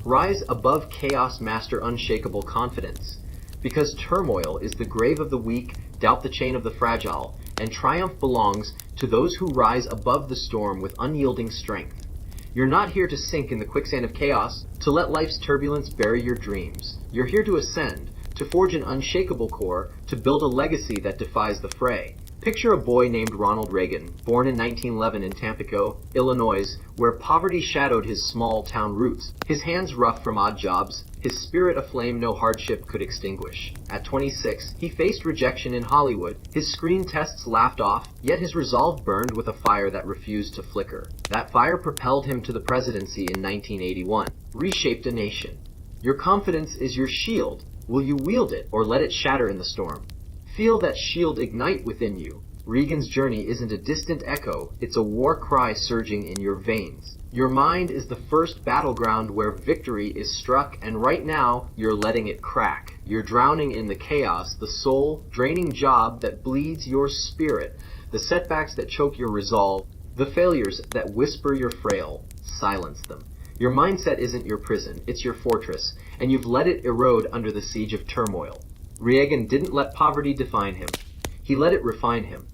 Rise above chaos, master unshakable confidence. Because turmoil is the grave of the weak, doubt the chain of the fragile, and triumph belongs to those who rise above the storm with unyielding strength. You're not here to sink in the quicksand of chaos, to let life's turbulence bury your dreams. You're here to ascend, to forge an unshakable core, to build a legacy that defies the fray. Picture a boy named Ronald Reagan, born in 1911 in Tampico, Illinois, where poverty shadowed his small-town roots. His hands rough from odd jobs, his spirit aflame no hardship could extinguish. At 26, he faced rejection in Hollywood. His screen tests laughed off, yet his resolve burned with a fire that refused to flicker. That fire propelled him to the presidency in 1981, reshaped a nation. Your confidence is your shield. Will you wield it or let it shatter in the storm? Feel that shield ignite within you. Reagan's journey isn't a distant echo, it's a war cry surging in your veins. Your mind is the first battleground where victory is struck, and right now, you're letting it crack. You're drowning in the chaos, the soul-draining job that bleeds your spirit, the setbacks that choke your resolve, the failures that whisper you're frail. Silence them. Your mindset isn't your prison, it's your fortress, and you've let it erode under the siege of turmoil. Reagan didn't let poverty define him. He let it refine him.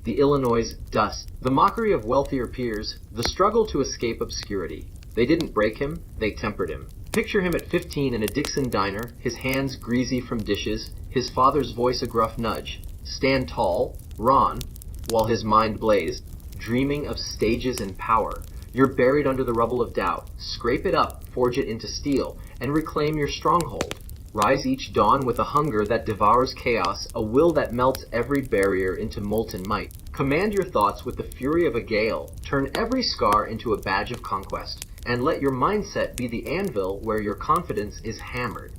The Illinois dust, the mockery of wealthier peers, the struggle to escape obscurity. They didn't break him, they tempered him. Picture him at 15 in a Dixon diner, his hands greasy from dishes, his father's voice a gruff nudge. Stand tall, Ron, while his mind blazed, dreaming of stages and power. You're buried under the rubble of doubt. Scrape it up, forge it into steel, and reclaim your stronghold. Rise each dawn with a hunger that devours chaos, a will that melts every barrier into molten might. Command your thoughts with the fury of a gale. Turn every scar into a badge of conquest, and let your mindset be the anvil where your confidence is hammered.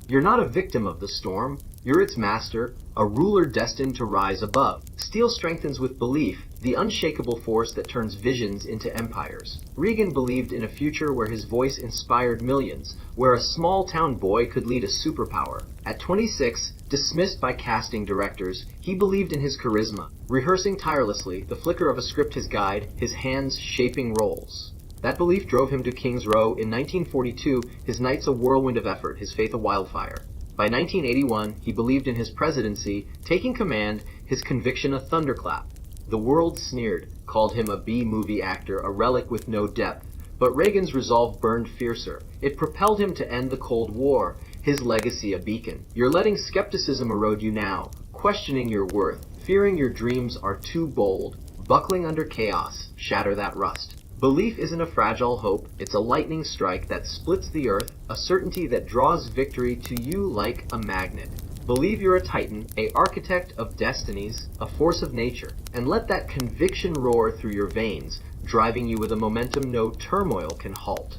You're not a victim of the storm. You're its master, a ruler destined to rise above. Steel strengthens with belief, the unshakable force that turns visions into empires. Reagan believed in a future where his voice inspired millions, where a small-town boy could lead a superpower. At 26, dismissed by casting directors, he believed in his charisma, rehearsing tirelessly, the flicker of a script his guide, his hands shaping roles. That belief drove him to King's Row in 1942, his nights a whirlwind of effort, his faith a wildfire. By 1981, he believed in his presidency, taking command, his conviction a thunderclap. The world sneered, called him a B-movie actor, a relic with no depth. But Reagan's resolve burned fiercer. It propelled him to end the Cold War, his legacy a beacon. You're letting skepticism erode you now, questioning your worth, fearing your dreams are too bold. Buckling under chaos, shatter that rust. Belief isn't a fragile hope, it's a lightning strike that splits the earth, a certainty that draws victory to you like a magnet. Believe you're a titan, an architect of destinies, a force of nature, and let that conviction roar through your veins, driving you with a momentum no turmoil can halt.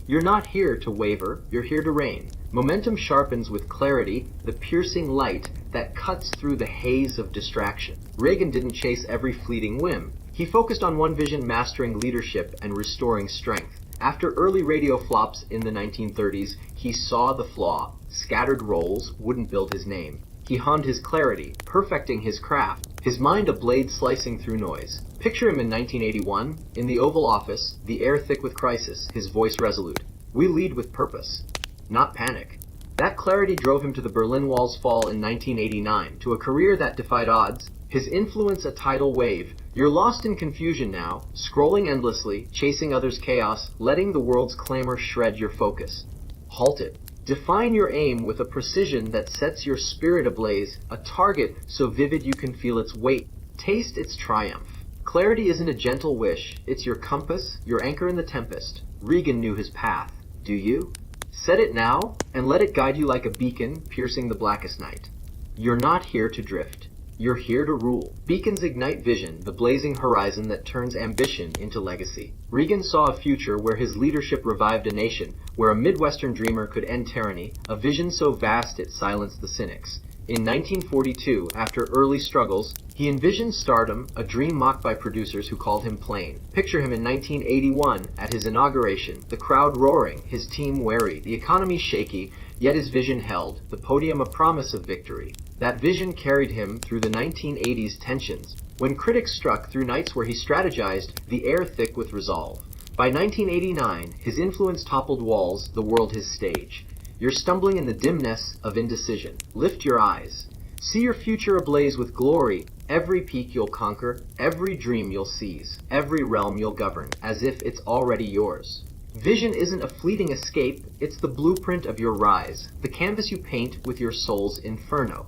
You're not here to waver, you're here to reign. Momentum sharpens with clarity, the piercing light that cuts through the haze of distraction. Reagan didn't chase every fleeting whim. He focused on one vision, mastering leadership and restoring strength. After early radio flops in the 1930s, he saw the flaw. Scattered roles wouldn't build his name. He honed his clarity, perfecting his craft, his mind a blade slicing through noise. Picture him in 1981, in the Oval Office, the air thick with crisis, his voice resolute. We lead with purpose, not panic. That clarity drove him to the Berlin Wall's fall in 1989, to a career that defied odds, his influence a tidal wave. You're lost in confusion now, scrolling endlessly, chasing others' chaos, letting the world's clamor shred your focus. Halt it. Define your aim with a precision that sets your spirit ablaze, a target so vivid you can feel its weight. Taste its triumph. Clarity isn't a gentle wish, it's your compass, your anchor in the tempest. Reagan knew his path. Do you? Set it now, and let it guide you like a beacon piercing the blackest night. You're not here to drift. You're here to rule. Beacons ignite vision, the blazing horizon that turns ambition into legacy. Reagan saw a future where his leadership revived a nation, where a Midwestern dreamer could end tyranny, a vision so vast it silenced the cynics. In 1942, after early struggles, he envisioned stardom, a dream mocked by producers who called him plain. Picture him in 1981, at his inauguration, the crowd roaring, his team wary, the economy shaky, yet his vision held, the podium a promise of victory. That vision carried him through the 1980s tensions, when critics struck through nights where he strategized, the air thick with resolve. By 1989, his influence toppled walls, the world his stage. You're stumbling in the dimness of indecision. Lift your eyes. See your future ablaze with glory. Every peak you'll conquer, every dream you'll seize, every realm you'll govern, as if it's already yours. Vision isn't a fleeting escape, it's the blueprint of your rise, the canvas you paint with your soul's inferno.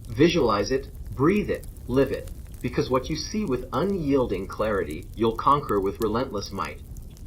Visualize it, breathe it, live it, because what you see with unyielding clarity, you'll conquer with relentless might.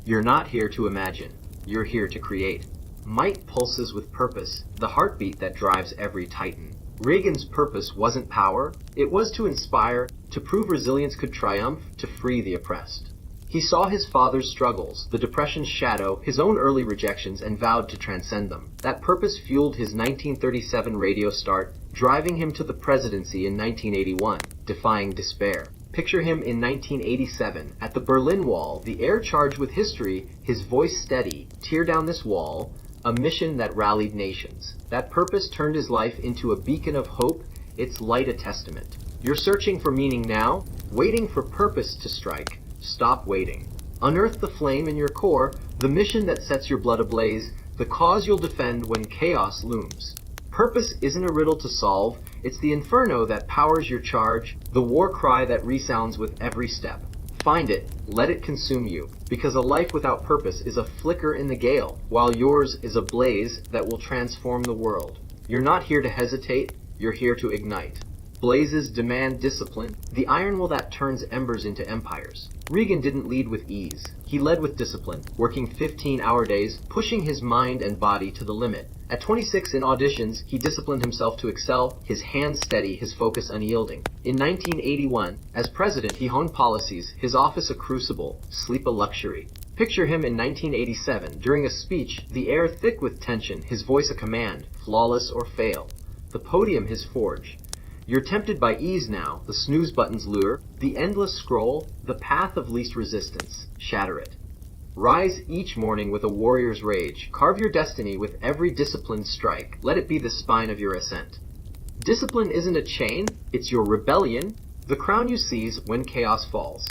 You're not here to imagine, you're here to create. Might pulses with purpose, the heartbeat that drives every titan. Reagan's purpose wasn't power, it was to inspire, to prove resilience could triumph, to free the oppressed. He saw his father's struggles, the Depression's shadow, his own early rejections, and vowed to transcend them. That purpose fueled his 1937 radio start, driving him to the presidency in 1981, defying despair. Picture him in 1987, at the Berlin Wall, the air charged with history, his voice steady, tear down this wall, a mission that rallied nations. That purpose turned his life into a beacon of hope, its light a testament. You're searching for meaning now, waiting for purpose to strike. Stop waiting. Unearth the flame in your core, the mission that sets your blood ablaze, the cause you'll defend when chaos looms. Purpose isn't a riddle to solve, it's the inferno that powers your charge, the war cry that resounds with every step. Find it, let it consume you, because a life without purpose is a flicker in the gale, while yours is a blaze that will transform the world. You're not here to hesitate, you're here to ignite. Blazes demand discipline, the iron will that turns embers into empires. Reagan didn't lead with ease. He led with discipline, working 15-hour days, pushing his mind and body to the limit. At 26 in auditions, he disciplined himself to excel, his hands steady, his focus unyielding. In 1981, as president, he honed policies, his office a crucible, sleep a luxury. Picture him in 1987, during a speech, the air thick with tension, his voice a command, flawless or fail. The podium his forge. You're tempted by ease now, the snooze button's lure, the endless scroll, the path of least resistance. Shatter it. Rise each morning with a warrior's rage. Carve your destiny with every disciplined strike. Let it be the spine of your ascent. Discipline isn't a chain, it's your rebellion, the crown you seize when chaos falls.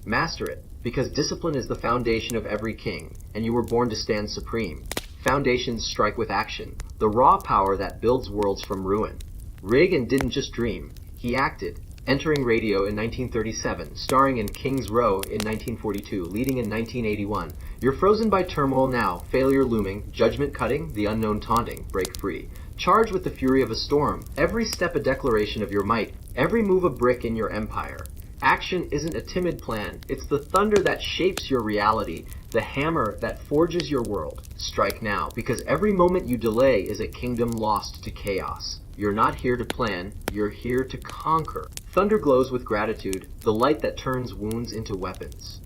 Master it, because discipline is the foundation of every king, and you were born to stand supreme. Foundations strike with action, the raw power that builds worlds from ruin. Reagan didn't just dream, he acted, entering radio in 1937, starring in King's Row in 1942, leading in 1981. You're frozen by turmoil now, failure looming, judgment cutting, the unknown taunting, break free. Charge with the fury of a storm, every step a declaration of your might, every move a brick in your empire. Action isn't a timid plan, it's the thunder that shapes your reality, the hammer that forges your world. Strike now, because every moment you delay is a kingdom lost to chaos. You're not here to plan, you're here to conquer. Thunder glows with gratitude, the light that turns wounds into weapons.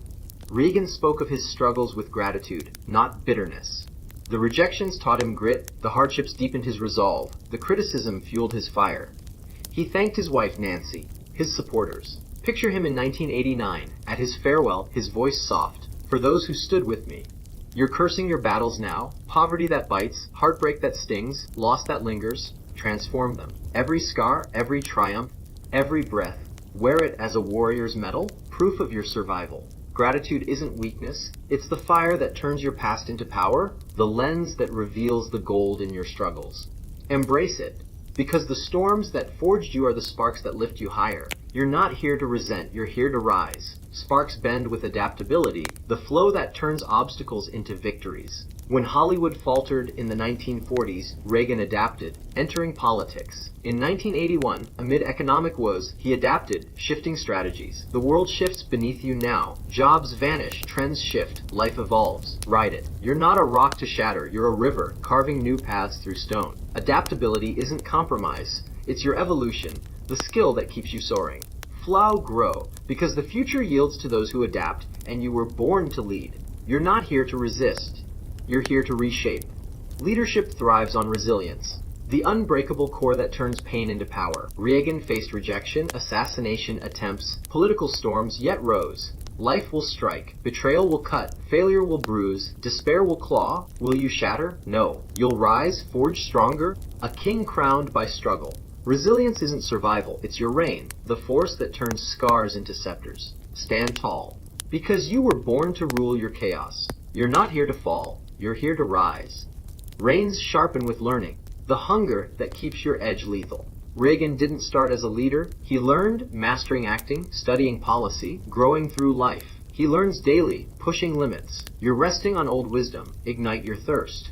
Reagan spoke of his struggles with gratitude, not bitterness. The rejections taught him grit, the hardships deepened his resolve, the criticism fueled his fire. He thanked his wife Nancy, his supporters. Picture him in 1989, at his farewell, his voice soft, for those who stood with me. You're cursing your battles now, poverty that bites, heartbreak that stings, loss that lingers. Transform them. Every scar, every triumph, every breath, wear it as a warrior's medal, proof of your survival. Gratitude isn't weakness, it's the fire that turns your past into power, the lens that reveals the gold in your struggles. Embrace it, because the storms that forged you are the sparks that lift you higher. You're not here to resent, you're here to rise. Sparks bend with adaptability, the flow that turns obstacles into victories. When Hollywood faltered in the 1940s, Reagan adapted, entering politics. In 1981, amid economic woes, he adapted, shifting strategies. The world shifts beneath you now. Jobs vanish, trends shift, life evolves. Ride it. You're not a rock to shatter, you're a river, carving new paths through stone. Adaptability isn't compromise, it's your evolution, the skill that keeps you soaring. Flow, grow, because the future yields to those who adapt, and you were born to lead. You're not here to resist. You're here to reshape. Leadership thrives on resilience, the unbreakable core that turns pain into power. Reagan faced rejection, assassination attempts, political storms, yet rose. Life will strike, betrayal will cut, failure will bruise, despair will claw. Will you shatter? No. You'll rise, forged stronger, a king crowned by struggle. Resilience isn't survival, it's your reign, the force that turns scars into scepters. Stand tall. Because you were born to rule your chaos. You're not here to fall, you're here to rise. Reins sharpen with learning, the hunger that keeps your edge lethal. Reagan didn't start as a leader. He learned, mastering acting, studying policy, growing through life. He learns daily, pushing limits. You're resting on old wisdom. Ignite your thirst.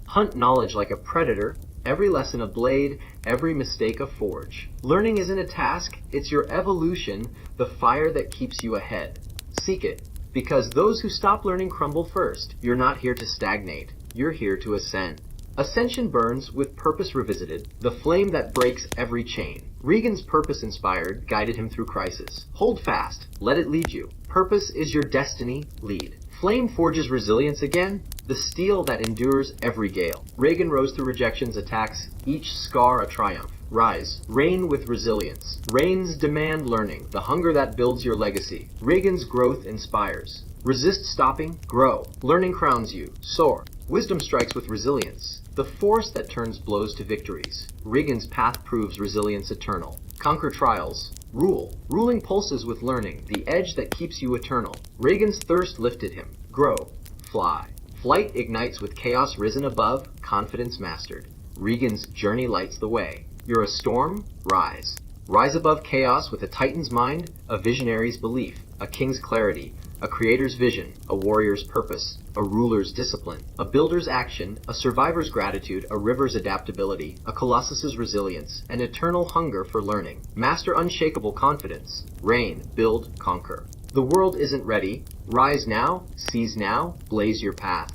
Hunt knowledge like a predator. Every lesson a blade, every mistake a forge. Learning isn't a task, it's your evolution, the fire that keeps you ahead. Seek it, because those who stop learning crumble first. You're not here to stagnate, you're here to ascend. Ascension burns with purpose revisited, the flame that breaks every chain. Regan's purpose inspired, guided him through crisis. Hold fast, let it lead you. Purpose is your destiny, lead. Flame forges resilience again, the steel that endures every gale. Reagan rose through rejection's attacks, each scar a triumph. Rise, reign with resilience. Reigns demand learning, the hunger that builds your legacy. Reagan's growth inspires. Resist stopping, grow. Learning crowns you, soar. Wisdom strikes with resilience, the force that turns blows to victories. Reagan's path proves resilience eternal. Conquer trials, rule. Ruling pulses with learning, the edge that keeps you eternal. Reagan's thirst lifted him. Grow, fly. Flight ignites with chaos risen above, confidence mastered. Regan's journey lights the way. You're a storm, rise. Rise above chaos with a titan's mind, a visionary's belief, a king's clarity, a creator's vision, a warrior's purpose, a ruler's discipline, a builder's action, a survivor's gratitude, a river's adaptability, a colossus's resilience, an eternal hunger for learning. Master unshakable confidence. Reign, build, conquer. The world isn't ready. Rise now, seize now, blaze your path.